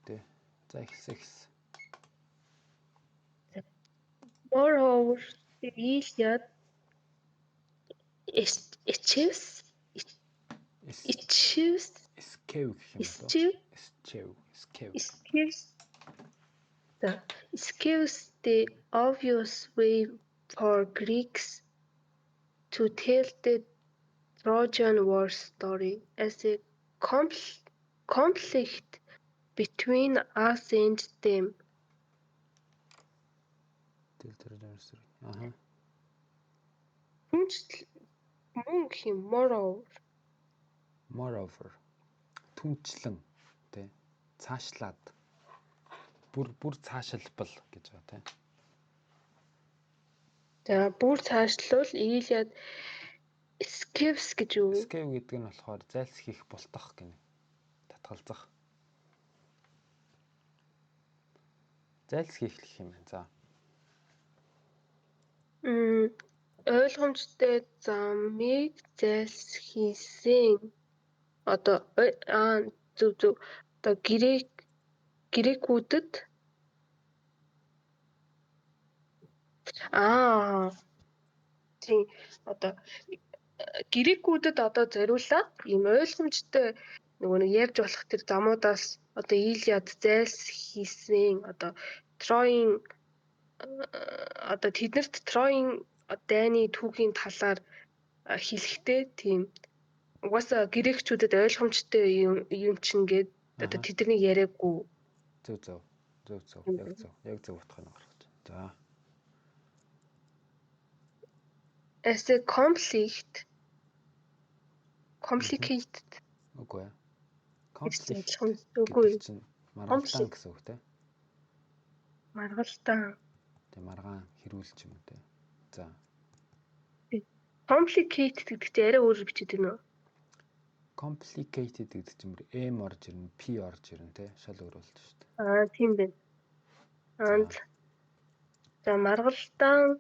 дээ. За эхэлсэн. Moreover, the Iliad achieves Escape гэх юм болов. Escape the obvious way for Greeks to tell the Trojan War story as a conflict between us and them. Мөн гэх юм Moreover түнчлэн тий цаашлаад бүр цаашлбал гэж байгаа тий. За бүр цаашлуул Iliad escapes гэж юу? Escape гэдэг нь болохоор зайлсхийх бултах гэнэ. Татгалзах. Зайлсхийх гэх юм байна. За. Ойлгомжтой замыг зайлсхийсэн. Одоо зөв. Одоо грекүүдэд тийм одоо грекүүдэд одоо зориулаад ийм ойлгомжтой нөгөө нэг ярьж болох тэр замуудаас одоо Iliad зайлсхийсэн. Одоо Троийн одоо тэднэрт Троийн дайны түүхийн талаар хэлэхдээ тийм угаасаа грекчүүдэд ойлгомжтой юм чинь гээд одоо тэдний яриаггүй. Зөв. Яг зөв утгыг гаргаж. За. As a complicated. Үгүй. Үгүй. Чинь маргалдаан гэсэн үг те. Маргалдаан. Тэ маргаан хэрүүлж юм те. За. Complicated гэдэг чинь арай өөрөөр бичээд байна уу? Complicated гэдэг чинь бүр M орж ирнэ, P орж ирнэ те. Шал өөр болж шүү дээ. Тийм байна. За маргалдаан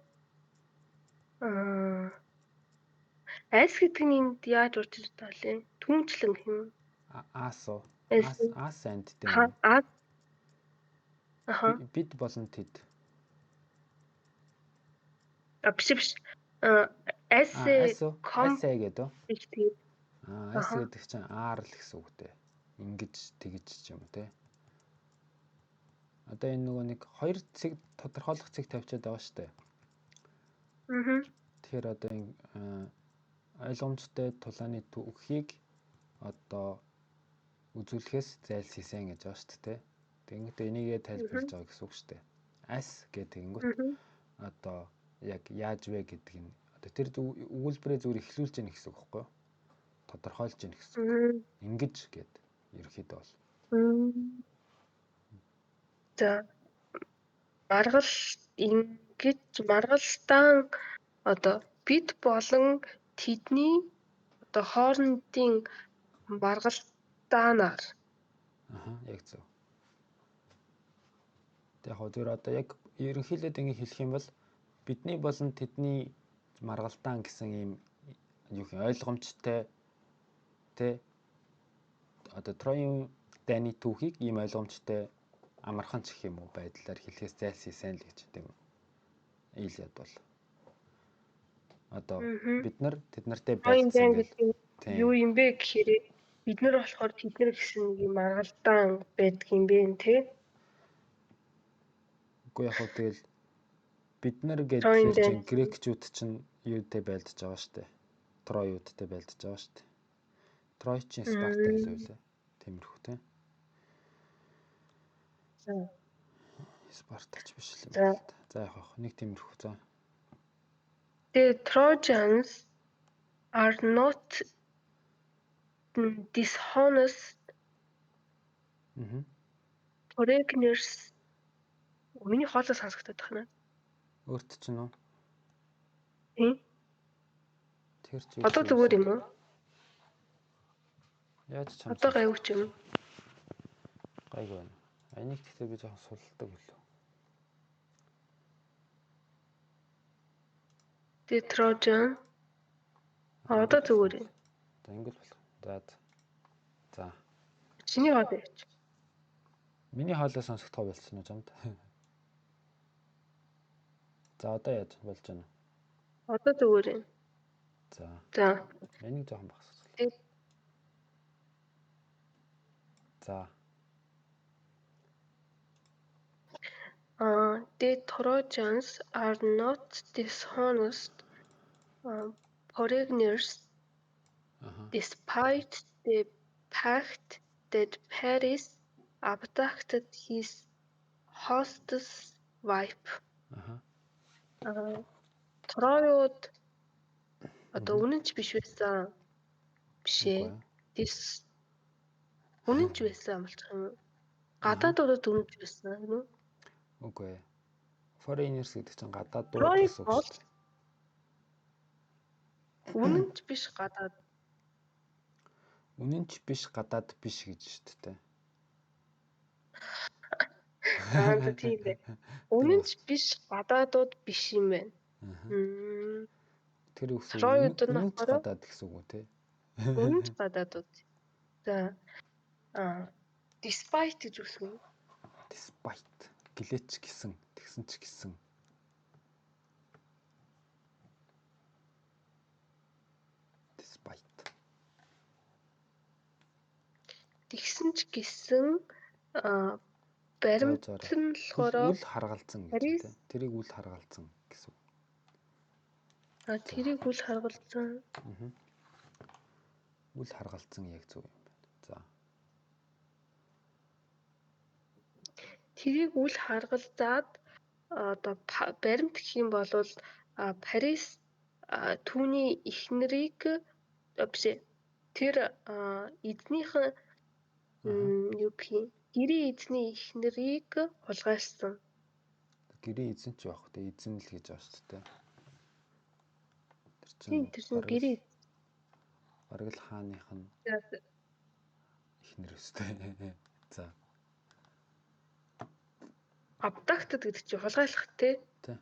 айс гэдэг нь энд яаж урж ирж байгаа лээ? Түнчлэн гэх юм. Аас энд тийм. Бид болон тэд. Биш. Айсаа гэдэг. Айс гэдэг чинь аар л гэсэн үг дээ. Ингэж тэгж ч юм те. Одоо энэ нөгөө нэг хоёр цэг тодорхойлох цэг тавьчаад байгаа шүү дээ. Тэгэхээр одоо энэ ойлгомжтой тулааны түүхийг одоо үзүүлэхээс зайлсхийсэн гэж байгаа шүү дээ. Тэгэнгүүт энийгээ тайлбарлаж байгаа гэсэн үг шүү дээ. Ас гэдэг нь одоо яг яаж вэ гэдэг нь одоо тэр өгүүлбэрээ зүгээр эхлүүлж яах гэсэн үг байхгүй юу? Тодорхойлж яах гэсэн үг. Ингэж гэдэг ерөөхдөө бол. За маргалдаан одоо бид болон тэдний одоо хоорондын маргалдаанаар. Яг зөв. Яг зөв одоо яг ерөнхийдөө ингэ хэлэх юм бол бидний болон тэдний маргалдаан гэсэн ийм юу гэх ойлгомжтой тэ одоо Троийн дайны түүхийг ийм ойлгомжтой амархан ч гэх юм уу байдлаар хэлэхээс зайлсхийсэн л гэж тийм Iliad бол одоо бид нар тэд нартэй байлцсан гэдэг юу юм бэ гэхээр бид нар болохоор тэд нар гэсэн юм маргалдаан байдаг юм бэ тий. Үгүй яг хөө тэгэл бид нар гэдэг чинь грекчүүд чинь юутай байлдаж байгаа штэ. Троиудтай байлдаж байгаа штэ. Тройчин Спарта гэлээ үлээ. Тиймэрхүү те. Спартач биш л юм байна. За яг нэг тиймэрхүү за. The Trojans are not dishonest. Foreigners. Миний хоолой сонсогдоод байна. Өөрт чинь үү? Тэр чи. Одоо зүгээр юм уу? Яаж ч одоо гайвч юм. Гайгүй байна. Энийг гэхдээ би жоохон сулдаг билүү. The Trojan. Одоо зүгээр юм. За ингэж болох. За. Чиний хоолой яач. Миний хоолой сонсогдох болсон уу чамд? За одоо яаж болж байна? Одоо зүгээр юм. За. За. Энийг жоохон багсгах. Тэгээд За. the Trojans are not dishonest foreigners despite the fact that Paris abducted his host's wife. Троёд одоо үнэн ч биш байсан. Бишээ. Үнэн ч байсан болчих юм. Гадаадуудад үнэн ч байсан гэнэ үү? Үгүй ээ. Foreigners гэдэг чинь гадаадууд Троёд гэсэн үг бол шүү дээ. үнэн ч биш гадаад. Үнэн ч биш гадаад биш гэж шүү дээ. Аа тийм дээ. Үнэн ч биш гадаадууд биш юм байна. Тэр үгс Троёд нь үнэн ч болохоор гадаад гэсэн үг үү те? үнэн ч гадаадууд. За despite гэж үгсэн үү? Despite гэлээч гэсэн тэгсэн ч гэсэн. Despite. Тэгсэн ч гэсэн баримт нь болохоор үл харгалзан гэж те. Тэрийг үл харгалзан гэсэн үг. Тэрийг үл харгалзан. Үл харгалзан яг зөв юм байна. За. Тэрийг үл харгалзаад одоо баримт гэх юм бол Парис түүний эхнэрийг бишээ. Тэр эзнийхэн юу гэх юм? Гэрийн эзний эхнэрийг хулгайлсан. Гэрийн эзэн ч байх үү? Эзэн л гэж байна шүү дээ. Тэр чинь гэрийн бараг л хааных нь эхнэр өстэй. За. Abducted гэдэг чинь хулгайлах те. Тэ.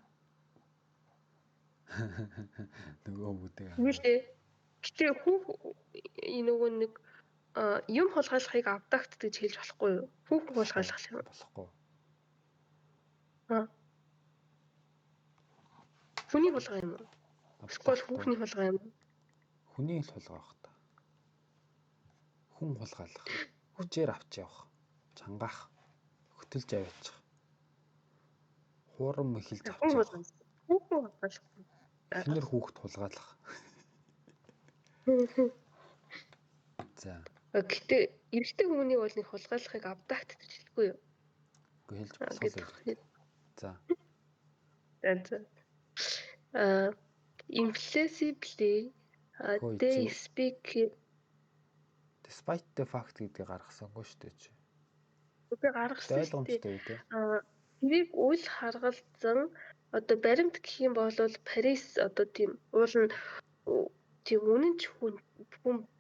Нөгөө бүдэг. Нийлээ. Гэтэ нөгөө нэг юм хулгайлахыг abducted гэж хэлж болохгүй юу? Хүүхэн хулгайлах юм. Болохгүй. Хүний хулгай юм уу? Эсвэл хүүхний хулгай юм уу? Хүний л хулгай байх та. Хүн хулгайлах. Хүчээр авч явах. Чангаах. Хөтөлж аваачих. Хуурам эхэлж авч явах. Хүүхэн хулгайлах. Эхнэр хүүхэд хулгайлах. За. Гэтэ эрэгтэй хүний бол нэг хулгайлахыг abducted гэж хэлэхгүй юу? Үгүй хэлж болохгүй. За. Implicitly they speak despite the fact гэдгийг гаргасангүй шүү дээ чи. Үгүй гаргасан шүү дээ. Тэрийг үл харгалзан одоо баримт гэх юм бол Парис одоо тийм уул нь тийм үнэн ч хүн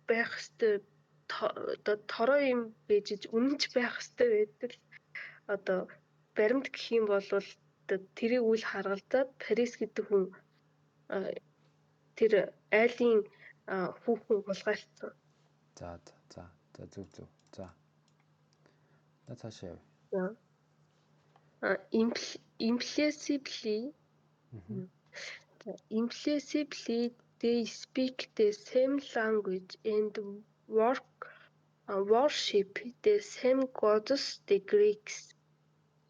байх ёстой одоо тороо юм бэж үнэн ч байх ёстой байдаг. Одоо баримт гэх юм бол тэрийг үл харгалзаад Парис гэдэг хүн тэр айлын хүүхэн хулгайлсан. За зөв. За. Цаашаа яв. Implicitly they speak the same language and worship the same gods, the Greeks.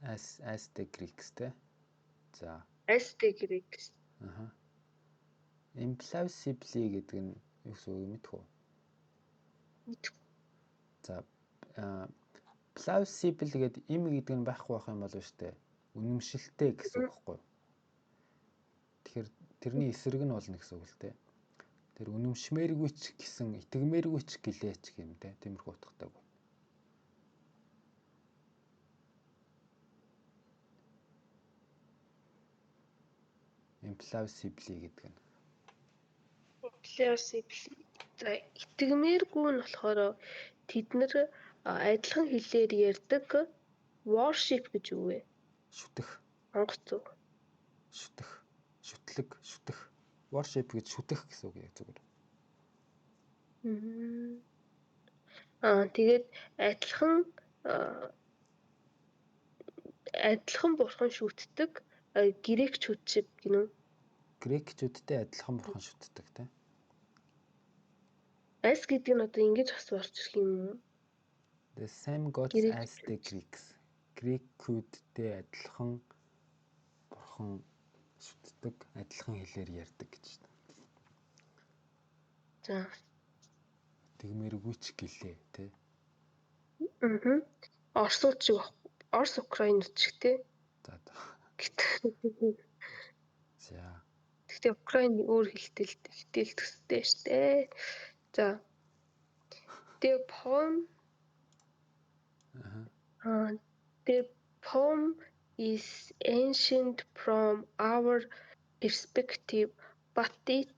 As the Greeks те. За. As the Greeks. Implicitly гэдэг нь юу гэсэн үг мэдэх үү? Мэдэх. За plausible гэдэг им гэдэг нь байхгүй байх юм бол шүү дээ. Үнэмшилтэй гэсэн үг байхгүй юу? Тэгэхээр тэрний эсрэг нь болно гэсэн үг л дээ. Тэр үнэмшмээргүй ч гэсэн итгэмээргүй ч гэлээч юм дээ. Тиймэрхүү утгатай байна. Implausibly гэдэг нь. Implausibly. За итгэмээргүй нь болохоор тэд нэр адилхан хэлээр ярьдаг worship гэж юу вэ? Шүтэх. Монгол үг. Шүтэх. Шүтлэг, шүтэх. Worship гэж шүтэх гэсэн үг яг зүгээр. Тэгээд адилхан адилхан бурхан шүтдэг грекчүүд шиг гинөө. Грекчүүдтэй адилхан бурхан шүтдэг те. As гэдэг нь одоо ингэж бас орж ирэх юм уу? The same gods Грек as the Greeks. Грекчүүдтэй адилхан бурхан шүтдэг, адилхан хэлээр ярьдаг гэж байна. За. Тэгмээргүй ч гэлээ те. Орсууд шиг байхгүй. Орс Украинууд шиг те. За. За. Гэхдээ Украин өөр хэлтэл төстэй штэ. За. The poem is ancient from our perspective, but it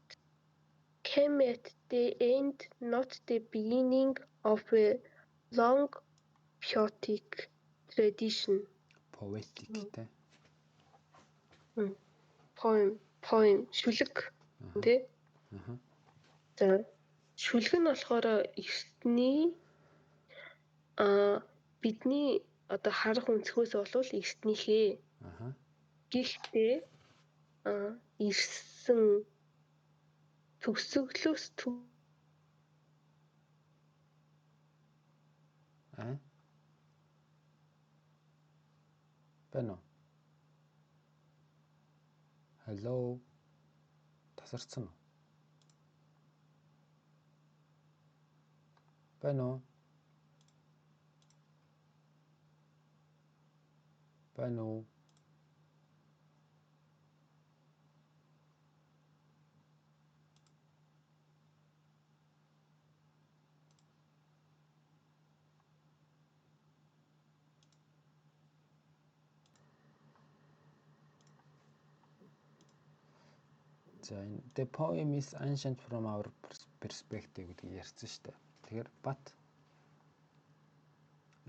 came at the end, not the beginning of a long poetic tradition. Poetic те. Poem шүлэг тий. За шүлэг нь болохоор эртний бидний одоо харах өнцгөөс болвол эртнийхээ. Гэхдээ ирсэн төгсгөлөөс Бэнэ. Hello. Тасарсан уу? Бэнэ. Бэнэ. За the poem is ancient from our perspective гэдэг ярьсан шүү дээ. Тэгэхээр but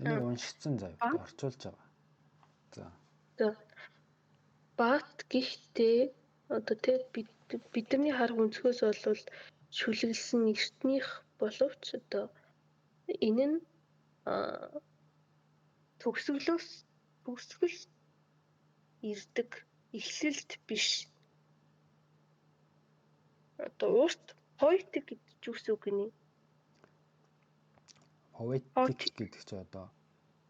энийг уншицсан заяа орчуулж байгаа. За. But гэхдээ одоо тэг бидний харах өнцгөөс бол шүлэглсэн эртнийх боловч одоо энэ нь төгсгөл ирдэг эхлэлт биш. Одоо урт poetic гэж үгс үг гинэ. Poetic гэдэг чинь одоо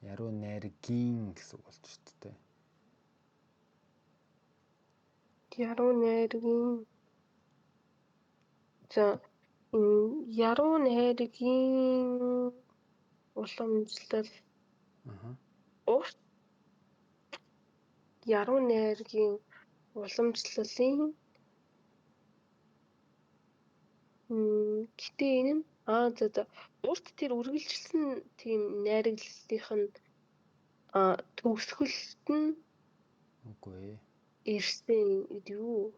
яруу найргийн гэсэн үг болж шүү дээ. Яруу найргийн. За яруу найргийн уламжлал. Урт яруу найргийн уламжлалын гэтээ энэ нь урт тэр үргэлжилсэн тийм найрагдлынх нь төгсгөлт нь үгүй ирсэн юу?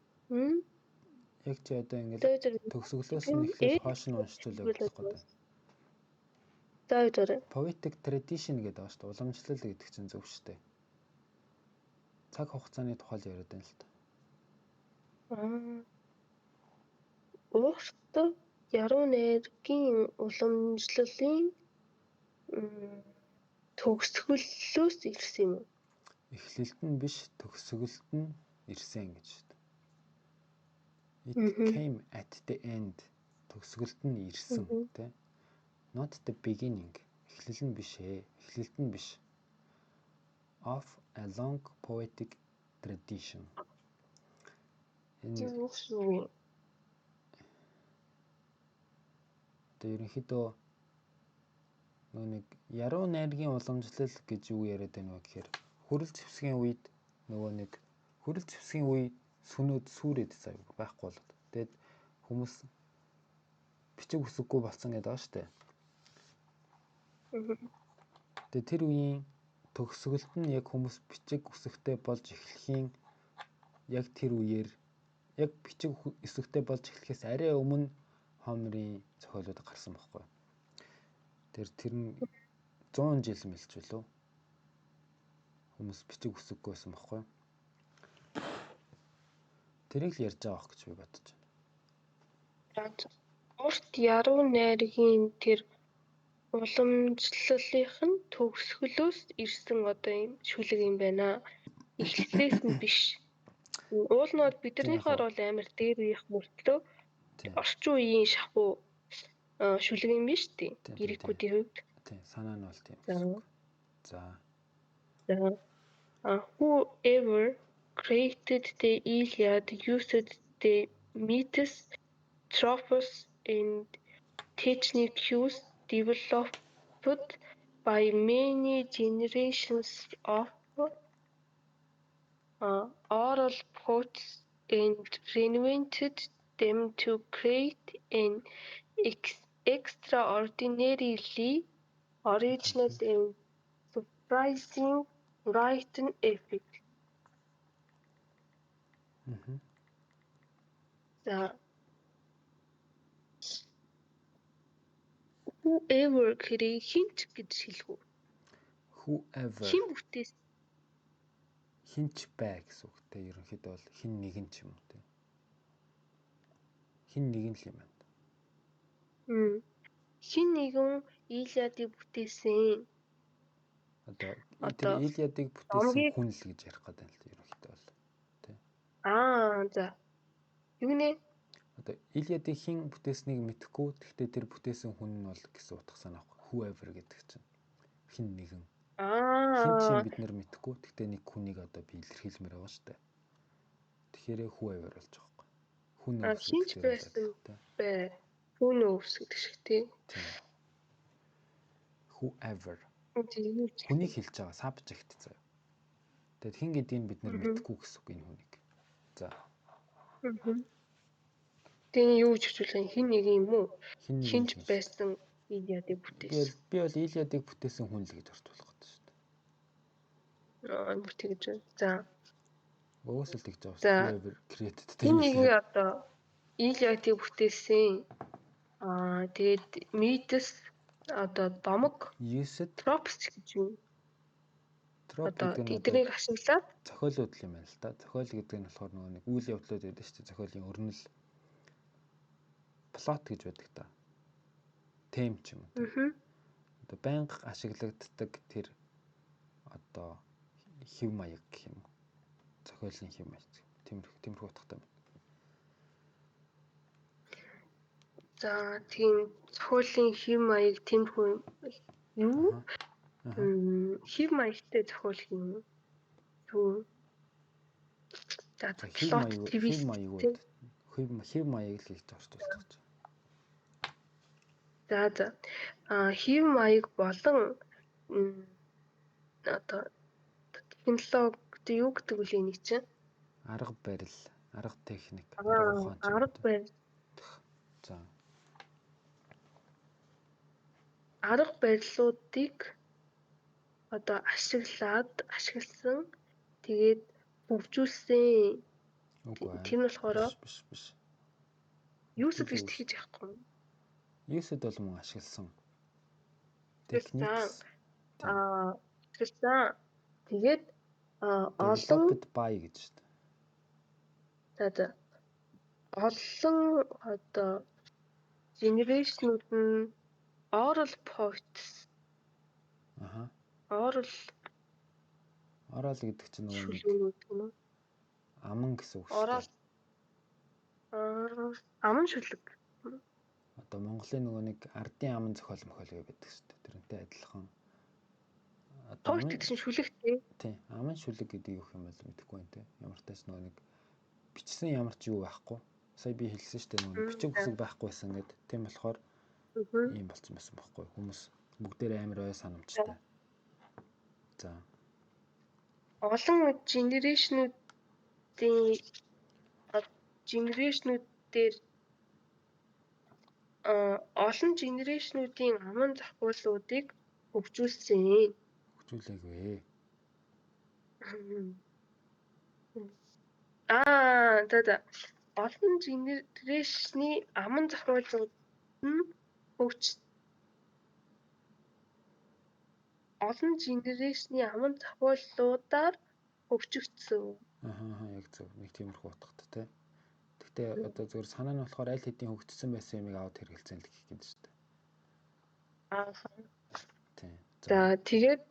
Яг ч одоо ингээд төгсгөлөөс нь эхлээд хоош нь уншчихвал явах гэдэг. За. Poetic tradition гэдэг байгаа шүү дээ. Уламжлал гэдэг чинь зөв шүү дээ. Цаг хугацааны тухай л яриад байна л та. Урт яруу найргийн уламжлалын төгсгөлөөс ирсэн юм уу? Эхлэлт нь биш, төгсгөлт нь ирсэн гэж шүү дээ. It came at the end. Төгсгөлт нь ирсэн тий. Not the beginning. Эхлэл нь биш ээ. Эхлэлт нь биш. Of a long poetic tradition. Энэ ерөнхийдөө нэг яруу найргийн уламжлал гэж юу яриад байна вэ гэхээр хөрөл зэвсгийн үед нэг хөрөл зэвсгийн үе сүнөөд сүрээд байхгүй болоод. Тэгээд хүмүүс бичиг үсэггүй болсон гэдэг байгаа шүү дээ. Тэгээд тэр үеийн төгсгөлт нь яг хүмүүс бичиг үсэгтэй болж эхлэхийн яг тэр үеэр яг бичиг үсэгтэй болж эхлэхээс арай өмнө Хомерийн зохиолууд гарсан байхгүй. Тэр нь 100 жил мэлч билүү? Хүмүүс бичиг үсэггүй байсан байхгүй. Тэрийг л ярьж байгаа гэж би бодож байна. Урт яруу найргийн тэр уламжлалынх нь төгсгөлөөс ирсэн одоо юм шүлэг юм байна. Эхлэлээс нь биш. Уул нь бол биднийхээр бол амар дээр үеийнх мөртлөө орчин үеийн шахуу шүлэг юм биш үү? Грекүүдийн хувьд. Тийм, санаа нь бол тийм. За. Whoever created the Iliad used the myths, tropes, and techniques developed by many generations of oral poets and reinvented them to create an extraordinarily original and surprising written epic. Whoever гэхэрээ хинч гэж хэлэх үү? Whoever. Хин бүтээс. Хинч бай гэсэн үг те. Ерөнхийдөө бол хин нэгэн ч юм уу те. Хин нэгэн л юм байна. Хин нэгэн Илиадыг бүтээсэн. Одоо Илиадыг бүтээсэн хүн л гэж ярих гэдэг юм л ерөнхийдөө бол те. За. Юу нэ? Одоо Илиадыг хин бүтээснийг мэдэхгүй. Гэхдээ тэр бүтээсэн хүн нь бол гэсэн утга санаа авах. Whoever гэдэг чинь хин нэгэн. Хин чинь бид нэр мэдэхгүй. Гэхдээ нэг хүнийг одоо би илэрхийлмээр байгаа шүү дээ. Тэгэхээр whoever болж байгаа байхгүй. Хүн хинч байсан бай. Хүн өвс гэдэг шиг тий. Whoever. Хүнийг хэлж байгаа subject заяа. Тэгэд хин гэдгийг бид нэр мэдэхгүй гэсэн үг энэ хүнийг. За. Тэгээ юу гэж хэлж хин нэг юм уу? Хинч байсан Илиадыг бүтээсэн. Би бол Илиадыг бүтээсэн хүн л гэж ортуулах гэдэг шүү дээ. Бүр тэгж байна. За. Уусэл тэгж байгаа. Whoever created. Хин нэг одоо Илиадыг бүтээсэн. Тэгээд myths одоо домог tropes гэж юм. Одоо эднийг ашиглаад зохиолууд юм байна л да. Зохиол гэдэг нь болохоор нөгөө нэг үйл явдлууд байдаг шүү дээ. Зохиолын өрнөл плот гэж байдаг та. Тем ч юм уу. Одоо байнга ашиглагддаг тэр одоо хэв маяг гэх юм. Зохиолын хэв маяг. Тиймэрхүү утгатай байна. За тийм зохиолын хэв маяг тиймэрхүү юу? Хэв маягтай зохиол юм. Юу? За хэв маяг л гэж орчуулдаг. За. Хэв маяг болон одоо технологи юу гэдэг вэ энийг чинь? Арга барил, арга техник, арга барил. За. Арга барилуудыг одоо ашигласан тэгээд хөгжүүлсэн. Тийм болохоор биш. Юусэд гэж тэгж яахгүй. Юусэд бол мөн ашигласан. Техник. Ашигласан. Тэгээд олон бай гэж шүү дээ. За. Олон одоо генерашнууд нь oral poets. Oral гэдэг чинь нөгөө аман гэсэн үг шүү дээ. Аман шүлэг. Одоо Монголын нөгөө нэг ардын аман зохиол гэдэг шүү дээ. Тэрнтэй адилхан. Poet гэдэг чинь шүлэгтэй. Тийм. Аман шүлэг гэдэг юу юм бол мэдэхгүй байна те. Ямар тач нөгөө нэг бичсэн ямар ч юу байхгүй. Сая би хэлсэн шүү дээ нөгөө бичиг үсэг байхгүйсэн гэд. Тийм болохоор ийм болцсон байсан байхгүй. Хүмүүс бүгдээр амар ой санамжтай. За. Олон генерашнуудын аман зохиолуудыг хөгжүүлсэн. Хөгжүүлээгүй. За. Олон генерашны аман зохиолууд нь олон генерашны аман зохиолуудаар хөгжигдсөн. Яг зөв. Нэг тиймэрхүү утгатай те. Гэхдээ одоо зөвхөн санаа нь болохоор аль хэдийн хөгжсөн байсан юмыг аваад хэрэгэлцэн л гэх юм шүү дээ. Аа. Тийм. За тэгээд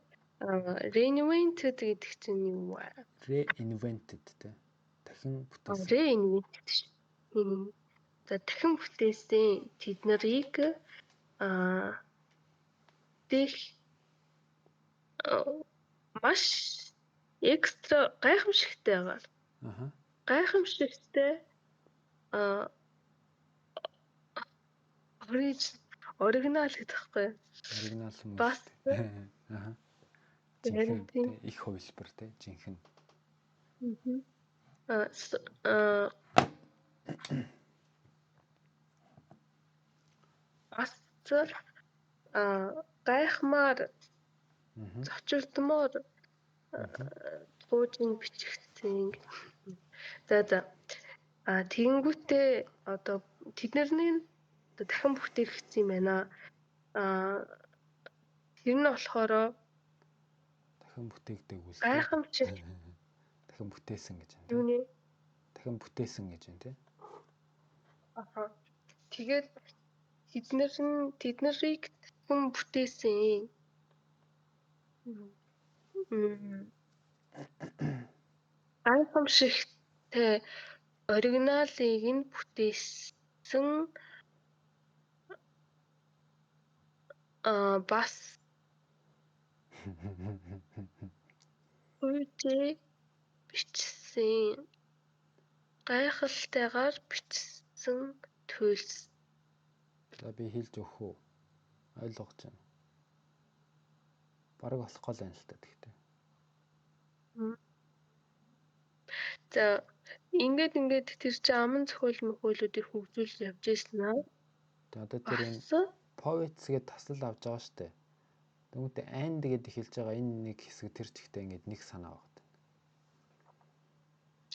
reinvented гэдэг чинь юу вэ? Reinvented те. Дахин бүтээсэн. Reinvented шүү. За дахин бүтээсэн тэд нарыг дэх маш экстра гайхамшигтайгаар гайхамшигтай оригинал гэдэг байхгүй. Оригинал юм уу? Бас жинхэнэ их хувилбар те жинхэнэ. Бас гайхмаар зочилдмоор туужин бичигдсэн. За тэгэнгүүтээ одоо тэдний дахин бүтээгдсэн юм байна. Тэр нь болохоор дахин бүтээгдэг үл. Гайхамшиг. Дахин бүтээсэн гэж байна. Юу нэ? Дахин бүтээсэн гэж байна те. Тэгээд тэд нарыг дахин бүтээсэн. Гайхамшигтай оригиналыг нь бүтээсэн бас үгүй бичсэн гайхалтайгаар бичсэн төлс. За би хэлж өгөх үү? Ойлгож байна. Бараг болох гол юм л та тэгтээ. За ингээд тэр чинь аман зохиол мөхөөлүүдийг хөгжүүлж явж ирсэн аа. Тэгээ одоо тэр энэ poets гээд таслал авч байгаа штэ. Тэгмээ and гээд эхэлж байгаа энэ нэг хэсэг тэр чигтээ ингээд нэг санаа багт.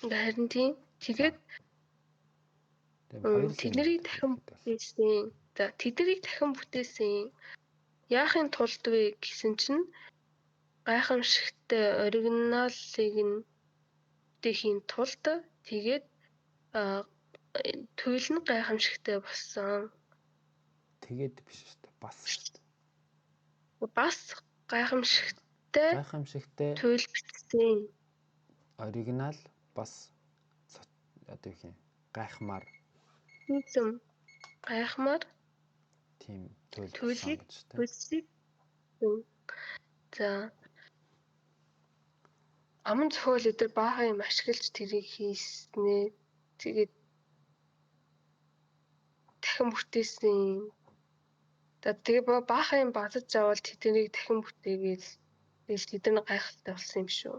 Харин тийм. Тэгээд тэднийг дахин бүтээсэн. За тэднийг дахин бүтээсэн. Яахын тулд вэ гэсэн чинь гайхамшигтай оригиналыг нь бүтээхийн тулд тэгээд туйл нь гайхамшигтай болсон. Тэгээд биш шүү дээ. Бас шүү дээ. Бас гайхамшигтай туйл бичсэн. Оригинал бас одоо юу юм гайхмаар. Гайхмаар тийм туйлыг бүтсэн. За аман зохиол өдр баахан юм ашиглаж тэрийг хийснээ. Тэгээд дахин бүтээсэн. Тэгээ баахан юм базаж аваад тэднийг дахин бүтээгээд тэгэл тэд нар гайхалтай болсон юм шүү.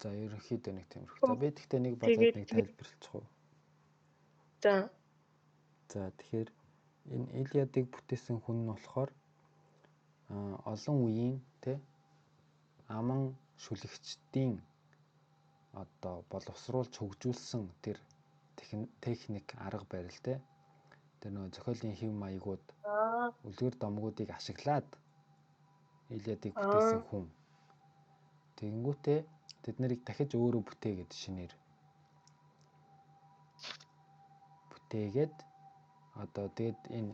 За ерөнхийдөө нэг тиймэрхүү. За би тэгтээ нэг базаад нэг тайлбарлчих уу. За тэгэхээр энэ Илиадыг бүтээсэн хүн нь болохоор олон үеийн тэ аман шүлэгчдийн одоо боловсруулж хөгжүүлсэн тэр техник арга барил тэ тэр нөгөө зохиолын хэв маягууд үлгэр домгуудыг ашиглаад Илиадыг бүтээсэн хүн. Тэгэнгүүтээ тэд нарыг дахиж өөрөө бүтээгээд шинээр бүтээгээд одоо тэгэд энэ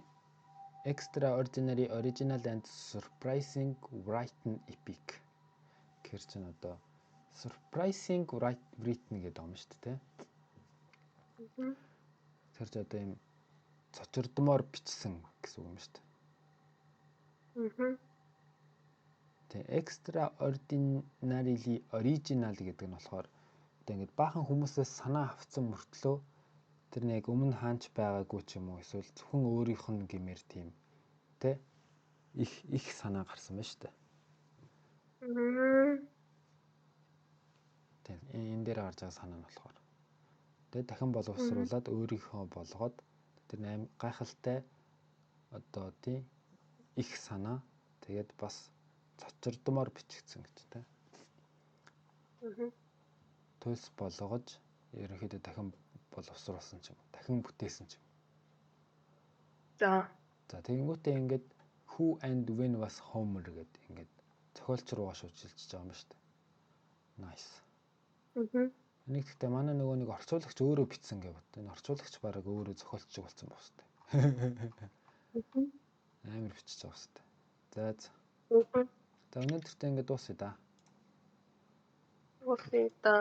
extraordinary original and surprising written epic гэр чинь одоо surprising written гэдэг юм шүү дээ. Тэр ч одоо юм цочирдмоор бичсэн гэсэн үг юм шүү дээ. Тэгээ extraordinarily original гэдэг нь болохоор одоо ингэж баахан хүмүүсээс санаа авцсан мөртлөө тэр нэг өмнө хаанч байгаагүй ч юм уу эсвэл зөвхөн өөрийнх нь гэмээр тийм тэ их санаа гарсан байна шүү дээ. Тийм энэ дээр гарч байгаа санаа нь болохоор тэгээ дахин боловсруулад өөрийнхөө болгоод тэр гайхалтай одоо тийм их санаа тэгээд бас цочирдмоор бичигдсэн гэж тэ. Төлс болгож ерөнхийдөө дахин боловсруулсан ч юм уу дахин бүтээсэн ч юм. За тэгэнгүүтээ ингээд who and when was Homer гэдэг ингээд зохиолч руугаа шилжиж байгаа юм шүү дээ. Nice. Энийг гэхдээ манай нөгөө нэг орчуулагч өөрөө бичсэн гэв бод. Энэ орчуулагч бараг өөрөө зохиолч шиг болсон бохстой. Амар бичиж байгаа хэвээр. За за. Мгм. За өнөөдөртөө ингээд дуусъя да. Окей да.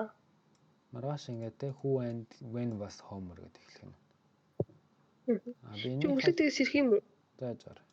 Маргааш ингээд те who and when was Homer гэдэг эхлэх юм. Мгм. А би Чи энийг өглөө тэгээс ирэх юм уу? зааж байгаа.